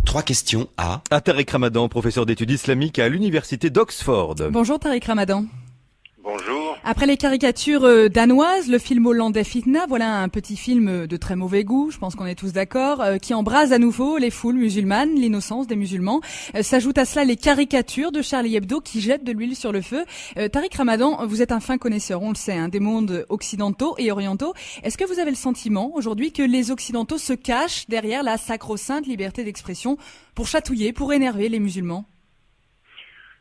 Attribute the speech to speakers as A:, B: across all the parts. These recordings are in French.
A: Trois questions à...
B: Tariq Ramadan, professeur d'études islamiques à l'université d'Oxford.
C: Bonjour Tariq Ramadan.
D: Bonjour.
C: Après les caricatures danoises, le film hollandais Fitna, voilà un petit film de très mauvais goût, je pense qu'on est tous d'accord, qui embrase à nouveau les foules musulmanes, l'innocence des musulmans. S'ajoutent à cela les caricatures de Charlie Hebdo qui jettent de l'huile sur le feu. Tariq Ramadan, vous êtes un fin connaisseur, on le sait, des mondes occidentaux et orientaux. Est-ce que vous avez le sentiment aujourd'hui que les occidentaux se cachent derrière la sacro-sainte liberté d'expression pour chatouiller, pour énerver les musulmans ?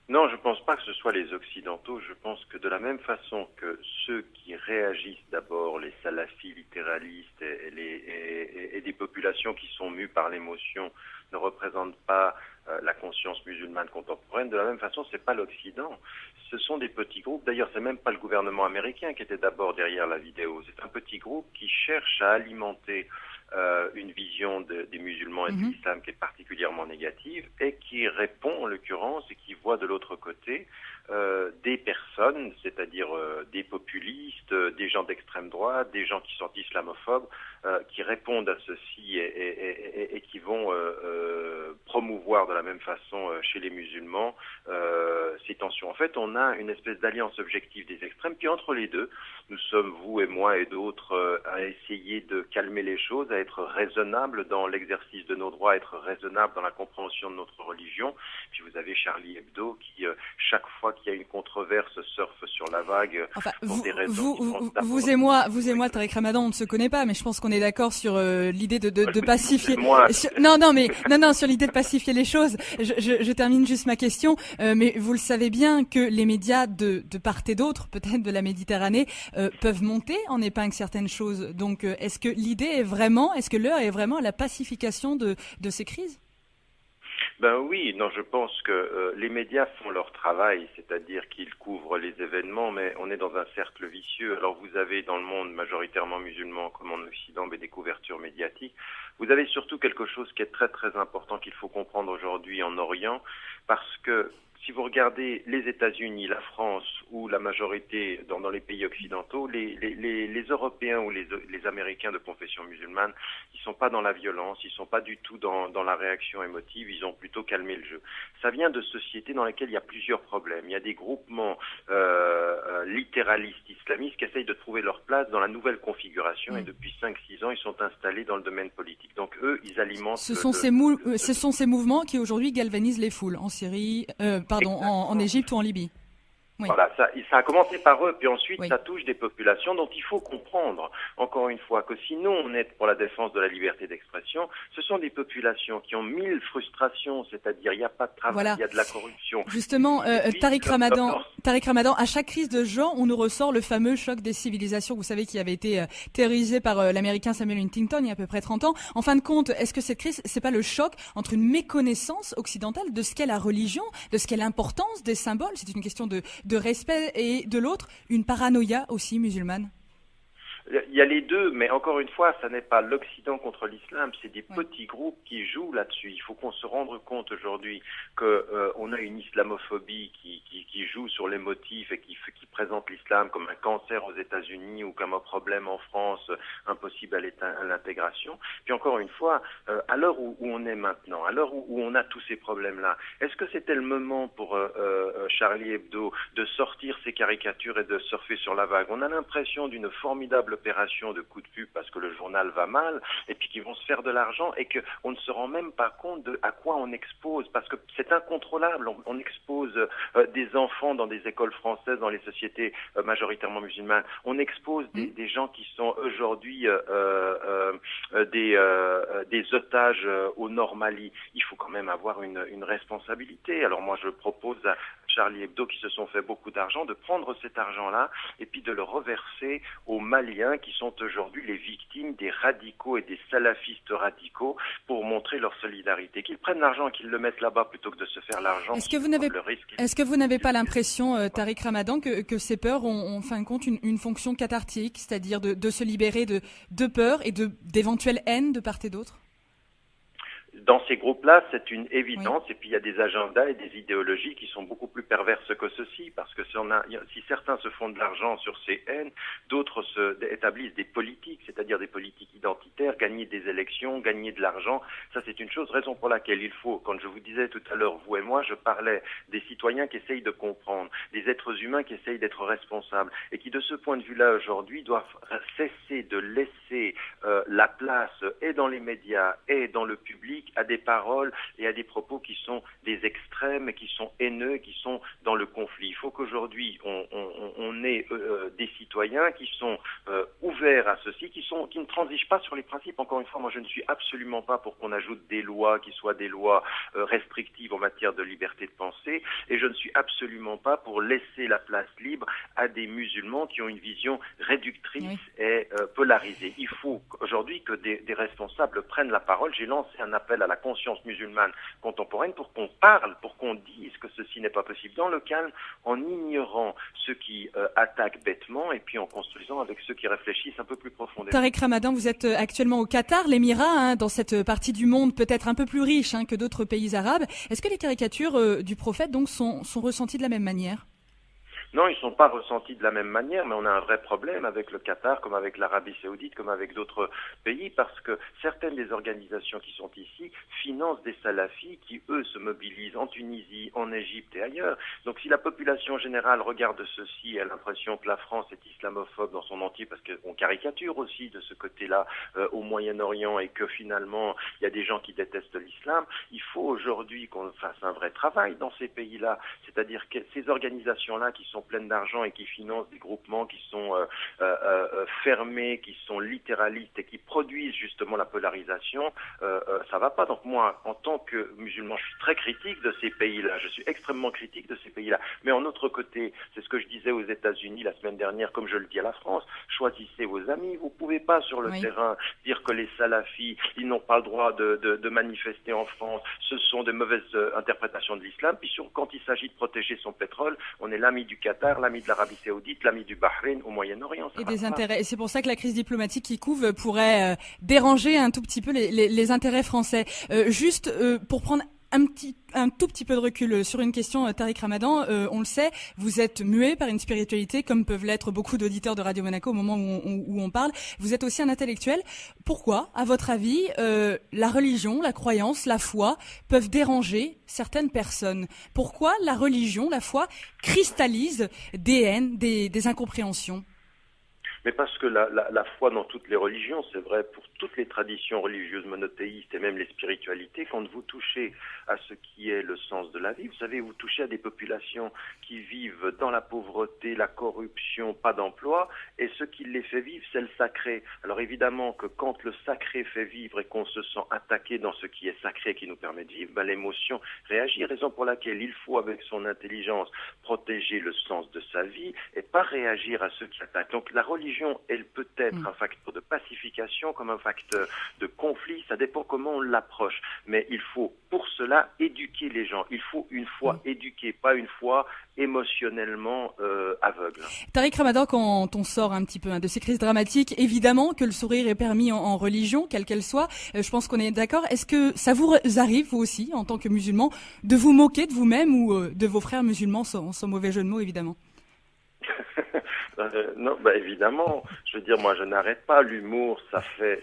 D: Non, je ne pense pas que ce soit les Occidentaux. Je pense que de la même façon que ceux qui réagissent d'abord, les salafis littéralistes et des populations qui sont mues par l'émotion, ne représentent pas la conscience musulmane contemporaine, de la même façon, c'est pas l'Occident. Ce sont des petits groupes. D'ailleurs, c'est même pas le gouvernement américain qui était d'abord derrière la vidéo. C'est un petit groupe qui cherche à alimenter une vision des musulmans et de l'islam qui est particulièrement négative et qui répond en l'occurrence et qui voit de l'autre côté des personnes, c'est-à-dire des populistes, des gens d'extrême droite, des gens qui sont islamophobes, qui répondent à ceci et qui vont promouvoir de la même façon chez les musulmans ces tensions. En fait, on a une espèce d'alliance objective des extrêmes, puis entre les deux, nous sommes, vous et moi et d'autres, à essayer de calmer les choses, à être raisonnables dans l'exercice de nos droits, à être raisonnables dans la compréhension de notre religion. Puis vous avez Charlie Hebdo qui, chaque fois qu'il y a une controverse, surfe sur la vague pour des raisons
C: vous et moi, Tariq Ramadan, on ne se connaît pas, mais je pense qu'on est d'accord sur l'idée de pacifier. Sur l'idée de pacifier les choses. Je termine juste ma question, mais vous le savez bien que les médias de part et d'autre, peut-être de la Méditerranée, peuvent monter en épingle certaines choses. Donc, est-ce que l'heure est vraiment à la pacification de ces crises ?
D: Ben oui, non, je pense que les médias font leur travail, c'est-à-dire qu'ils couvrent les événements, mais on est dans un cercle vicieux. Alors vous avez dans le monde majoritairement musulman comme en Occident des couvertures médiatiques. Vous avez surtout quelque chose qui est très très important qu'il faut comprendre aujourd'hui en Orient, parce que si vous regardez les États-Unis, la France ou la majorité dans les pays occidentaux, les Européens ou les Américains de confession musulmane, ils sont pas dans la violence, ils sont pas du tout dans la réaction émotive, ils ont plutôt calmé le jeu. Ça vient de sociétés dans lesquelles il y a plusieurs problèmes. Il y a des groupements littéralistes islamistes qui essayent de trouver leur place dans la nouvelle configuration et depuis 5-6 ans, ils sont installés dans le domaine politique. Donc eux, ils alimentent...
C: Ce sont ces mouvements qui aujourd'hui galvanisent les foules en Syrie... en Égypte ou en Libye. Oui.
D: Voilà, ça a commencé par eux, puis ensuite ça touche des populations dont il faut comprendre, encore une fois, que sinon on est pour la défense de la liberté d'expression, ce sont des populations qui ont 1000 frustrations, c'est-à-dire il n'y a pas de travail, il y a de la corruption.
C: Justement, Tariq Ramadan, à chaque crise de ce genre, on nous ressort le fameux choc des civilisations, vous savez, qui avait été théorisé par l'américain Samuel Huntington il y a à peu près 30 ans. En fin de compte, est-ce que cette crise, c'est pas le choc entre une méconnaissance occidentale de ce qu'est la religion, de ce qu'est l'importance des symboles, c'est une question de respect, et de l'autre, une paranoïa aussi musulmane?
D: Il y a les deux, mais encore une fois, ça n'est pas l'Occident contre l'islam, c'est des petits groupes qui jouent là-dessus. Il faut qu'on se rende compte aujourd'hui qu'on a une islamophobie qui joue sur les motifs et qui présente l'islam comme un cancer aux États-Unis ou comme un problème en France impossible à l'intégration. Puis encore une fois, à l'heure où on est maintenant, à l'heure où on a tous ces problèmes-là, est-ce que c'était le moment pour Charlie Hebdo de sortir ses caricatures et de surfer sur la vague? On a l'impression d'une formidable opération de coup de pub parce que le journal va mal et puis qu'ils vont se faire de l'argent et qu'on ne se rend même pas compte de à quoi on expose, parce que c'est incontrôlable. On expose des enfants dans des écoles françaises, dans les sociétés majoritairement musulmanes. On expose des gens qui sont aujourd'hui des otages au Nord Mali. Il faut quand même avoir une responsabilité. Alors moi je propose à Charlie Hebdo, qui se sont fait beaucoup d'argent, de prendre cet argent-là et puis de le reverser aux Maliens qui sont aujourd'hui les victimes des radicaux et des salafistes radicaux pour montrer leur solidarité. Qu'ils prennent l'argent et qu'ils le mettent là-bas plutôt que de se faire l'argent. Est-ce
C: que vous n'avez pas l'impression, Tariq Ramadan, que ces peurs ont en fin de compte une fonction cathartique, c'est-à-dire de se libérer de peur et d'éventuelles haines de part et d'autre?
D: dans ces groupes-là, c'est une évidence. Oui. Et puis il y a des agendas et des idéologies qui sont beaucoup plus perverses que ceci, parce que si certains se font de l'argent sur ces haines, d'autres établissent des politiques, c'est-à-dire des politiques identitaires, gagner des élections, gagner de l'argent. Ça, c'est une chose, raison pour laquelle il faut, quand je vous disais tout à l'heure, vous et moi, je parlais des citoyens qui essayent de comprendre, des êtres humains qui essayent d'être responsables, et qui, de ce point de vue-là, aujourd'hui, doivent cesser de laisser la place, et dans les médias, et dans le public, à des paroles et à des propos qui sont des extrêmes, qui sont haineux, qui sont dans le conflit. Il faut qu'aujourd'hui, on ait des citoyens qui sont ouverts à ceci, qui ne transigent pas sur les principes. Encore une fois, moi, je ne suis absolument pas pour qu'on ajoute des lois qui soient des lois restrictives en matière de liberté de pensée, et je ne suis absolument pas pour laisser la place libre à des musulmans qui ont une vision réductrice et polarisée. Il faut aujourd'hui que des responsables prennent la parole. J'ai lancé un appel à la conscience musulmane contemporaine pour qu'on parle, pour qu'on dise que ceci n'est pas possible dans le calme, en ignorant ceux qui attaquent bêtement, et puis en construisant avec ceux qui réfléchissent un peu plus profondément.
C: Tariq Ramadan, vous êtes actuellement au Qatar, l'Émirat, dans cette partie du monde peut-être un peu plus riche que d'autres pays arabes. Est-ce que les caricatures du prophète donc sont ressenties de la même manière ?
D: Non, ils ne sont pas ressentis de la même manière, mais on a un vrai problème avec le Qatar, comme avec l'Arabie Saoudite, comme avec d'autres pays, parce que certaines des organisations qui sont ici financent des salafis qui, eux, se mobilisent en Tunisie, en Égypte et ailleurs. Donc si la population générale regarde ceci et a l'impression que la France est islamophobe dans son entier, parce qu'on caricature aussi de ce côté-là au Moyen-Orient, et que finalement, il y a des gens qui détestent l'islam, il faut aujourd'hui qu'on fasse un vrai travail dans ces pays-là, c'est-à-dire que ces organisations-là qui sont pleines d'argent et qui financent des groupements qui sont fermés, qui sont littéralistes et qui produisent justement la polarisation, ça va pas. Donc moi, en tant que musulman, je suis très critique de ces pays-là, je suis extrêmement critique de ces pays-là. Mais en autre côté, c'est ce que je disais aux États-Unis la semaine dernière, comme je le dis à la France, choisissez vos amis. Vous pouvez pas sur le terrain dire que les salafis, ils n'ont pas le droit de manifester en France, ce sont de mauvaises interprétations de l'islam. Puis quand il s'agit de protéger son pétrole, on est l'ami du Qatar, l'ami de l'Arabie Saoudite, l'ami du Bahreïn au Moyen-Orient.
C: Et des intérêts. Et c'est pour ça que la crise diplomatique qui couve pourrait déranger un tout petit peu les intérêts français. Juste pour prendre un tout petit peu de recul sur une question, Tariq Ramadan, on le sait, vous êtes muet par une spiritualité, comme peuvent l'être beaucoup d'auditeurs de Radio Monaco au moment où on parle. Vous êtes aussi un intellectuel. Pourquoi, à votre avis, la religion, la croyance, la foi peuvent déranger certaines personnes ? Pourquoi la religion, la foi, cristallise des haines, des incompréhensions ?
D: Mais parce que la foi dans toutes les religions, c'est vrai pour toutes les traditions religieuses monothéistes et même les spiritualités, quand vous touchez à ce qui est le sens de la vie, vous savez, vous touchez à des populations qui vivent dans la pauvreté, la corruption, pas d'emploi, et ce qui les fait vivre, c'est le sacré. Alors évidemment que quand le sacré fait vivre et qu'on se sent attaqué dans ce qui est sacré, qui nous permet de vivre, l'émotion réagit, raison pour laquelle il faut, avec son intelligence, protéger le sens de sa vie et pas réagir à ceux qui attaquent. Donc la religion, elle peut être un facteur de pacification comme un facteur de conflit, ça dépend comment on l'approche. Mais il faut pour cela éduquer les gens. Il faut une foi éduquée, pas une foi émotionnellement aveugle.
C: Tariq Ramadan, quand on sort un petit peu de ces crises dramatiques, évidemment que le sourire est permis en religion, quelle qu'elle soit. Je pense qu'on est d'accord. Est-ce que ça vous arrive, vous aussi, en tant que musulman, de vous moquer de vous-même ou de vos frères musulmans, sans mauvais jeu de mots, évidemment?
D: Non, évidemment. Je veux dire, moi, je n'arrête pas. L'humour, ça fait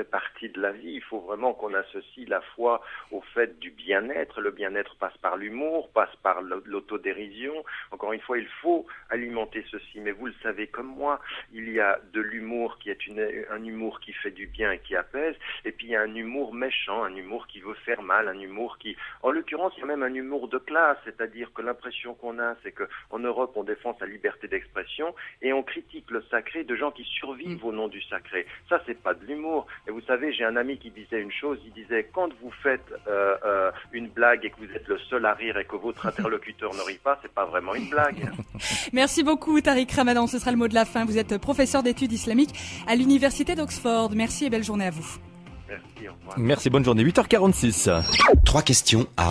D: partie de la vie. Il faut vraiment qu'on associe la foi au fait du bien-être. Le bien-être passe par l'humour, passe par l'autodérision. Encore une fois, il faut alimenter ceci. Mais vous le savez comme moi, il y a de l'humour qui est un humour qui fait du bien et qui apaise. Et puis il y a un humour méchant, un humour qui veut faire mal, un humour qui, en l'occurrence, il y a même un humour de classe. C'est-à-dire que l'impression qu'on a, c'est qu'en Europe, on défend sa liberté d'expression et on critique le sacré de gens qui survivent au nom du sacré. Ça, c'est pas de l'humour. Et vous savez, j'ai un ami qui disait une chose, il disait, quand vous faites une blague et que vous êtes le seul à rire et que votre interlocuteur ne rit pas, c'est pas vraiment une blague.
C: Merci beaucoup, Tariq Ramadan. Ce sera le mot de la fin. Vous êtes professeur d'études islamiques à l'université d'Oxford. Merci et belle journée à vous.
D: Merci, au revoir.
B: Merci, bonne journée. 8h46.
A: 3 questions à